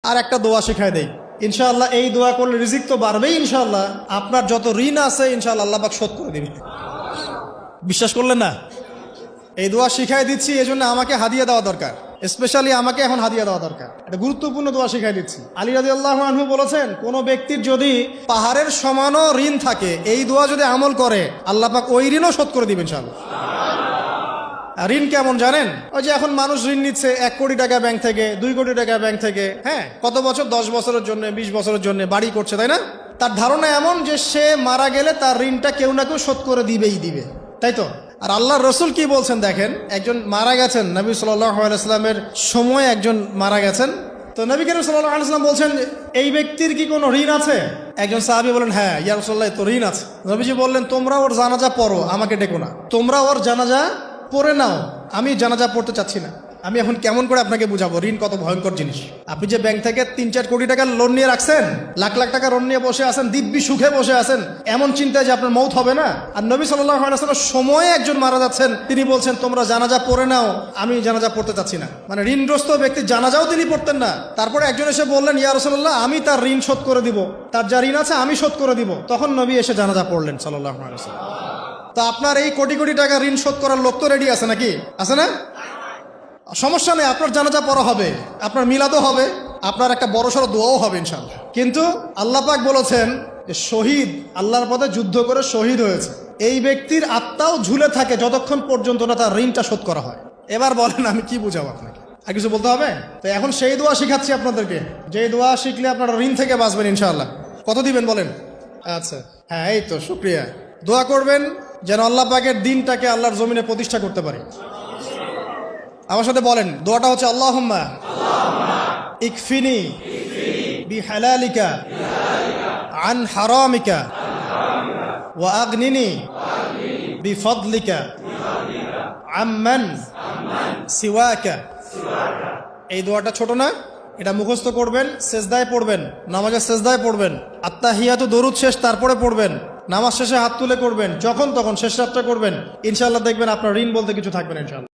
আর একটা দোয়া শিখায় দেই ইনশাআল্লাহ। এই দোয়া করলে রিজিক তো বাড়বেই ইনশাআল্লাহ। আপনার যত ঋণ আছে ইনশাআল্লাহ আল্লাহ পাক শোধ করে দিবে। বিশ্বাস করলেন না? এই দোয়া শিখাই দিচ্ছি, এজন্য আমাকে হাদিয়া দেওয়া দরকার, স্পেশালি আমাকে এখন হাদিয়া দেওয়া দরকার। এটা গুরুত্বপূর্ণ দোয়া শিখাই দিচ্ছি। আলী রাদিয়াল্লাহু আনহু বলেছেন, কোন ব্যক্তির যদি পাহাড়ের সমানও ঋণ থাকে, এই দোয়া যদি আমল করে আল্লাহ পাক ওই ঋণও শোধ করে দিবেন ইনশাআল্লাহ। ঋণ কেমন জানেন? ওই যে এখন মানুষ ঋণ নিচ্ছে 1 কোটি টাকা ব্যাংক থেকে, 2 কোটি টাকা ব্যাংক থেকে, হ্যাঁ, কত বছর, 10 বছরের জন্য, 20 বছরের জন্য বাড়ি করছে, তাই না? তার ধারণা এমন যে সে মারা গেলে তার ঋণটা কেউ না কেউ শোধ করে দিবেই দিবে, তাই তো? আর আল্লাহর রসুল কি বলছেন দেখেন, একজন মারা গেছেন, নবী সাল্লাল্লাহু আলাইহি ওয়াসাল্লামের সময় একজন মারা গেছেন। তো নবী করিম সাল্লাল্লাহু আলাইহি ওয়াসাল্লাম বলছেন, এই ব্যক্তির কি কোনো ঋণ আছে? একজন সাহাবী বলেন, হ্যাঁ ইয়া রাসূলুল্লাহ, তো ঋণ আছে। নবীজি বললেন, তোমরা ওর জানাজা পড়ো, আমাকে ডেকো না। তোমরা ওর জানাজা পড়ে নাও, আমি জানাজা পড়তে চাচ্ছি না। আমি এখন কেমন করে আপনাকে বুঝাবো ঋণ কত ভয়ঙ্কর জিনিস? আপনি যে ব্যাংক থেকে 3-4 কোটি টাকার লোন নিয়ে রাখছেন, লাখ লাখ টাকা লোন নিয়ে বসে আছেন, দিব্যি সুখে বসে আছেন, এমন চিন্তায় যে আপনার মৌত হবে না। আর নবী সাল্লাল্লাহু আলাইহি ওয়াসাল্লাম সময়ে একজন মারা যাচ্ছেন, তিনি বলছেন তোমরা জানাজা পড়ে নাও, আমি জানাজা পড়তে চাচ্ছি না। মানে ঋণগ্রস্ত ব্যক্তির জানাজাও তিনি পড়তেন না। তারপরে একজন এসে বললেন, ইয়া রাসূলুল্লাহ, আমি তার ঋণ শোধ করে দিব, তার যা ঋণ আছে আমি শোধ করে দিব। তখন নবী এসে জানাজা পড়লেন সাল্লাল্লাহু আলাইহি ওয়াসাল্লাম। তো আপনার এই কোটি কোটি টাকা ঋণ শোধ করার লোক তো রেডি আছে নাকি? আছে না? সমস্যা নেই, আপনার জানাজা পড়া হবে, আপনার মিলাদও হবে, আপনার একটা বড়সড় দোয়াও হবে ইনশাআল্লাহ। কিন্তু আল্লাহ পাক বলেছেন যে শহীদ, আল্লাহর পথে যুদ্ধ করে শহীদ হয়েছে, এই ব্যক্তির আত্মাও ঝুলে থাকে যতক্ষণ পর্যন্ত না তার ঋণটা শোধ করা হয়। এবার বলেন আমি কি বুঝাবো আপনাকে? আর কিছু বলতে হবে? তো এখন সেই দোয়া শিখাচ্ছি আপনাদেরকে, যে দোয়া শিখলে আপনারা ঋণ থেকে বাঁচবেন ইনশাআল্লাহ। কত দিবেন বলেন? আচ্ছা, হ্যাঁ, এই তো, শুকরিয়া। দোয়া করবেন যেন আল্লাহ পাকের দিনটাকে আল্লাহর জমিনে প্রতিষ্ঠা করতে পারে। আমার সাথে বলেন, দোয়াটা হচ্ছে, আল্লাহুম্মা ইকফিনি বিহালালিকা আন হারামিকা ওয়া আগনিনি বিফদলিকা আম্মান সিওয়াকা। এই দোয়াটা ছোট না, এটা মুখস্থ করবেন, সেজদায় পড়বেন, নামাজের সেজদায় পড়বেন, আত্তাহিয়াতু দরুদ শেষ তারপরে পড়বেন, নামাজ শেষে হাত তুলে করবেন, যখন তখন শেষ রাতটা করবেন, ইনশাআল্লাহ দেখবেন আপনার ঋণ বলতে কিছু থাকবে না ইনশাআল্লাহ।